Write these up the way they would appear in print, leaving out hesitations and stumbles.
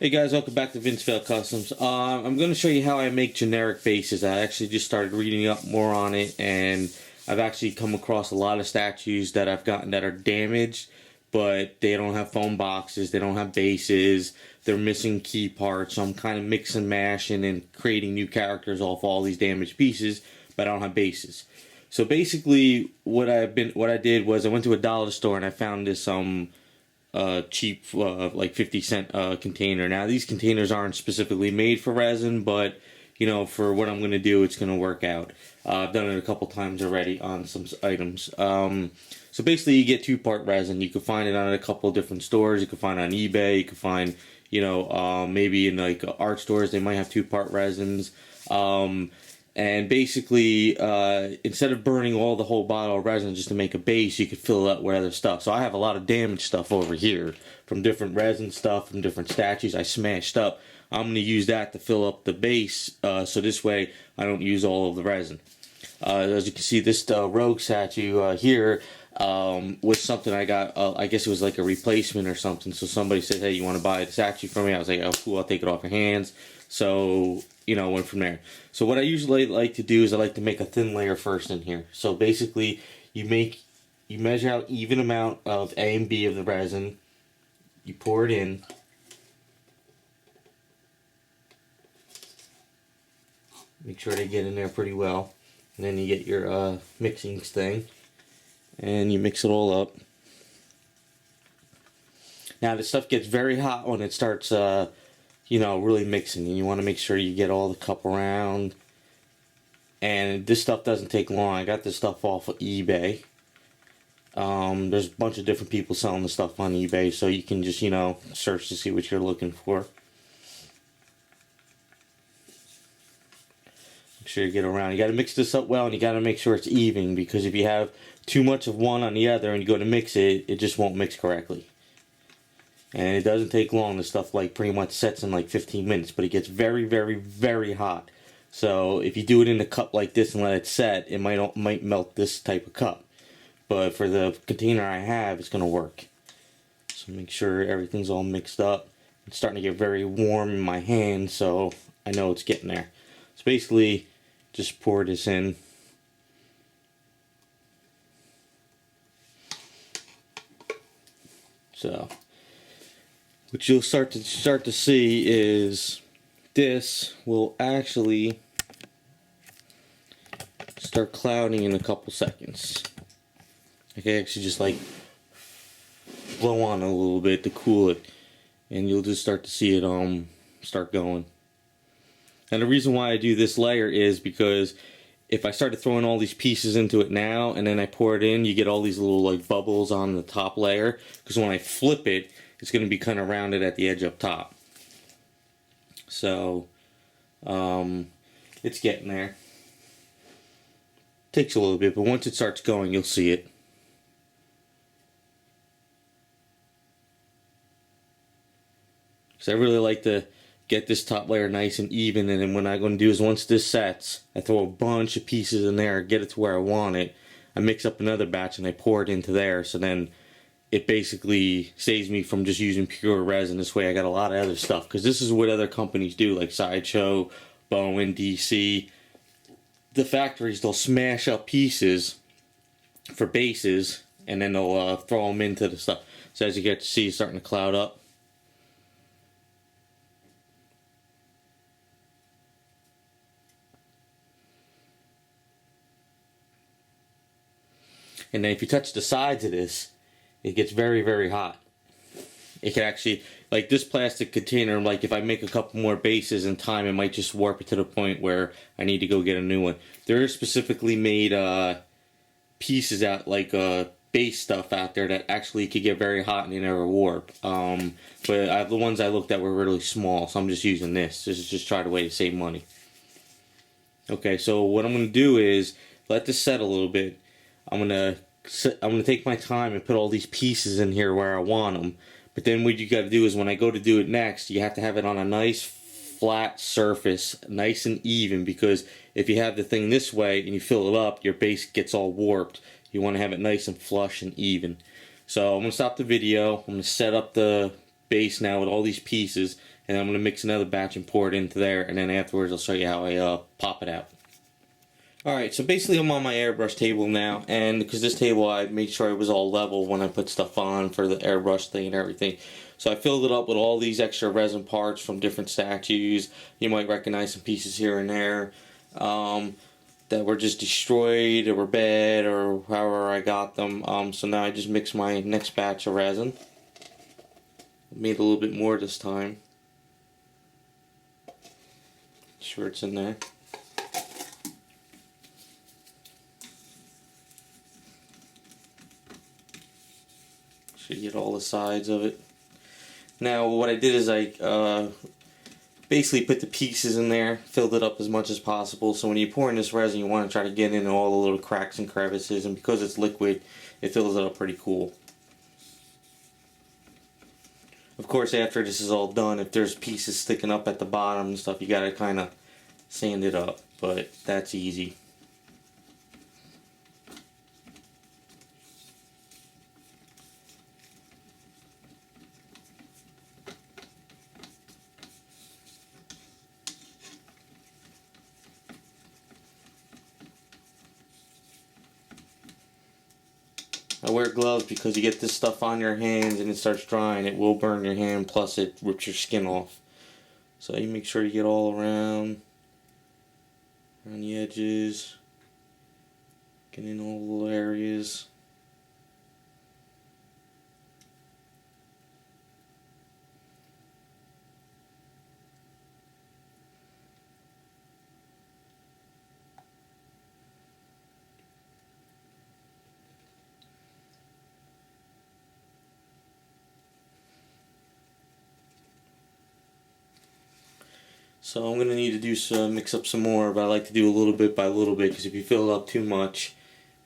Hey guys, welcome back to Vince-Vell Customs. I'm going to show you how I make generic bases. I actually just started reading up more on it, and I've actually come across a lot of statues that I've gotten that are damaged, but they don't have foam boxes, they don't have bases, they're missing key parts, so I'm kind of mix and mashing and creating new characters off all these damaged pieces, but I don't have bases. So basically, what I did was I went to a dollar store and I found this cheap like 50-cent container. Now these containers aren't specifically made for resin, but you know, for what I'm going to do, it's going to work out. I've done it a couple times already on some items. So basically you get 2-part resin. You can find it on a couple of different stores. You can find it on eBay. You can find, you know, maybe in like art stores they might have 2-part resins. And basically, instead of burning all the whole bottle of resin just to make a base, you could fill it up with other stuff. So I have a lot of damaged stuff over here from different resin stuff, from different statues I smashed up. I'm going to use that to fill up the base, so this way I don't use all of the resin. As you can see, this rogue statue here was something I got, I guess it was like a replacement or something. So somebody said, hey, you want to buy the statue from me? I was like, oh, cool, I'll take it off your hands. So, you know, went from there. So what I usually like to do is I like to make a thin layer first in here. So basically, you measure out even amount of A and B of the resin. You pour it in. Make sure they get in there pretty well. And then you get your mixing thing. And you mix it all up. Now this stuff gets very hot when it starts you know, really mixing, and you want to make sure you get all the cup around. And this stuff doesn't take long. I got this stuff off of eBay. There's a bunch of different people selling the stuff on eBay, so you can just, you know, search to see what you're looking for. Make sure you get around. You got to mix this up well, and you got to make sure it's even, because if you have too much of one on the other and you go to mix it, it just won't mix correctly. And it doesn't take long. The stuff like pretty much sets in like 15 minutes, but it gets very, very, very hot. So if you do it in a cup like this and let it set, it might melt this type of cup. But for the container I have, it's going to work. So make sure everything's all mixed up. It's starting to get very warm in my hand, so I know it's getting there. So basically, just pour this in. So what you'll start to see is this will actually start clouding in a couple seconds. I can actually just like blow on a little bit to cool it, and you'll just start to see it start going. And the reason why I do this layer is because if I started throwing all these pieces into it now and then I pour it in, you get all these little like bubbles on the top layer, because when I flip it, it's going to be kind of rounded at the edge up top. So it's getting there. Takes a little bit, but once it starts going, you'll see it. So I really like to get this top layer nice and even, and then what I'm going to do is once this sets, I throw a bunch of pieces in there, get it to where I want it. I mix up another batch and I pour it into there, so then it basically saves me from just using pure resin. This way I got a lot of other stuff, because this is what other companies do, like Sideshow, Bowen, DC. The factories, they'll smash up pieces for bases, and then they'll throw them into the stuff. So as you get to see, it's starting to cloud up. And then if you touch the sides of this, it gets very, very hot. It can actually, like this plastic container, like if I make a couple more bases in time, it might just warp it to the point where I need to go get a new one. There are specifically made pieces out, like base stuff out there that actually could get very hot and they never warp. But the ones I looked at were really small, so I'm just using this. This is just try to way to save money. Okay, so what I'm going to do is let this set a little bit. I'm gonna take my time and put all these pieces in here where I want them. But then what you got to do is when I go to do it next, you have to have it on a nice flat surface, nice and even, because if you have the thing this way and you fill it up, your base gets all warped. You want to have it nice and flush and even. So I'm going to stop the video. I'm going to set up the base now with all these pieces, and I'm going to mix another batch and pour it into there, and then afterwards I'll show you how I pop it out. Alright, so basically I'm on my airbrush table now, and because this table I made sure it was all level when I put stuff on for the airbrush thing and everything. So I filled it up with all these extra resin parts from different statues. You might recognize some pieces here and there that were just destroyed or were bad or however I got them. So now I just mix my next batch of resin. Made a little bit more this time. Sure it's in there. Should get all the sides of it. Now what I did is I basically put the pieces in there, filled it up as much as possible. So when you pour in this resin, you want to try to get in all the little cracks and crevices, and because it's liquid, it fills it up pretty cool. Of course, after this is all done, if there's pieces sticking up at the bottom and stuff, you gotta kind of sand it up, but that's easy. I wear gloves because you get this stuff on your hands and it starts drying. It will burn your hand, plus it rips your skin off. So you make sure you get all around the edges, get in all the little areas. So I'm going to need to do some, mix up some more, but I like to do a little bit by little bit, because if you fill it up too much,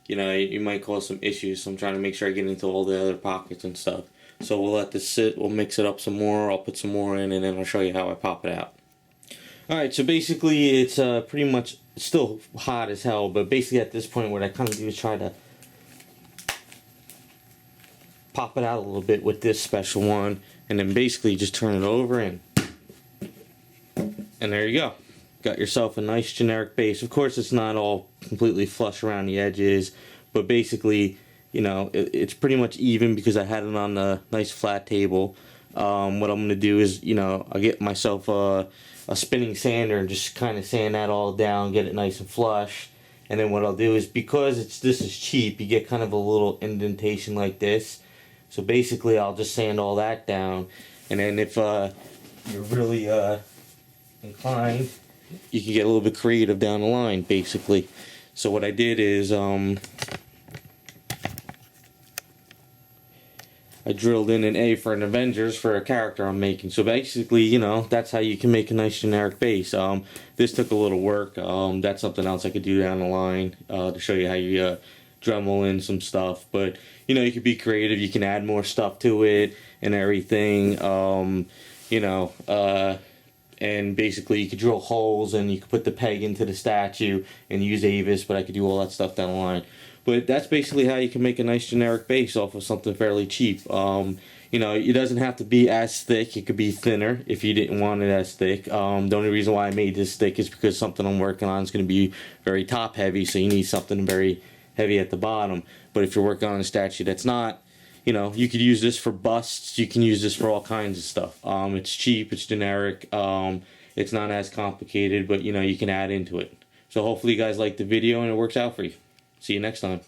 you know, you might cause some issues. So I'm trying to make sure I get into all the other pockets and stuff. So we'll let this sit, we'll mix it up some more, I'll put some more in, and then I'll show you how I pop it out. Alright, so basically it's pretty much still hot as hell, but basically at this point what I kind of do is try to pop it out a little bit with this special one, and then basically just turn it over and there you go. Got yourself a nice generic base. Of course it's not all completely flush around the edges, but basically, you know, it's pretty much even because I had it on a nice flat table. What I'm going to do is, you know, I'll get myself a spinning sander and just kind of sand that all down, get it nice and flush. And then what I'll do is, because this is cheap, you get kind of a little indentation like this. So basically I'll just sand all that down, and then if you're really inclined, you can get a little bit creative down the line, basically. So what I did is I drilled in an A for an Avengers for a character I'm making. So basically, you know, that's how you can make a nice generic base. This took a little work. That's something else I could do down the line to show you how you Dremel in some stuff. But you know, you can be creative, you can add more stuff to it and everything. You know, and basically you could drill holes and you could put the peg into the statue and use Avis, but I could do all that stuff down the line. But that's basically how you can make a nice generic base off of something fairly cheap. You know, it doesn't have to be as thick. It could be thinner if you didn't want it as thick. The only reason why I made this thick is because something I'm working on is going to be very top heavy, so you need something very heavy at the bottom. But if you're working on a statue that's not, you know, you could use this for busts. You can use this for all kinds of stuff. It's cheap. It's generic. It's not as complicated, but you know, you can add into it. So hopefully you guys like the video and it works out for you. See you next time.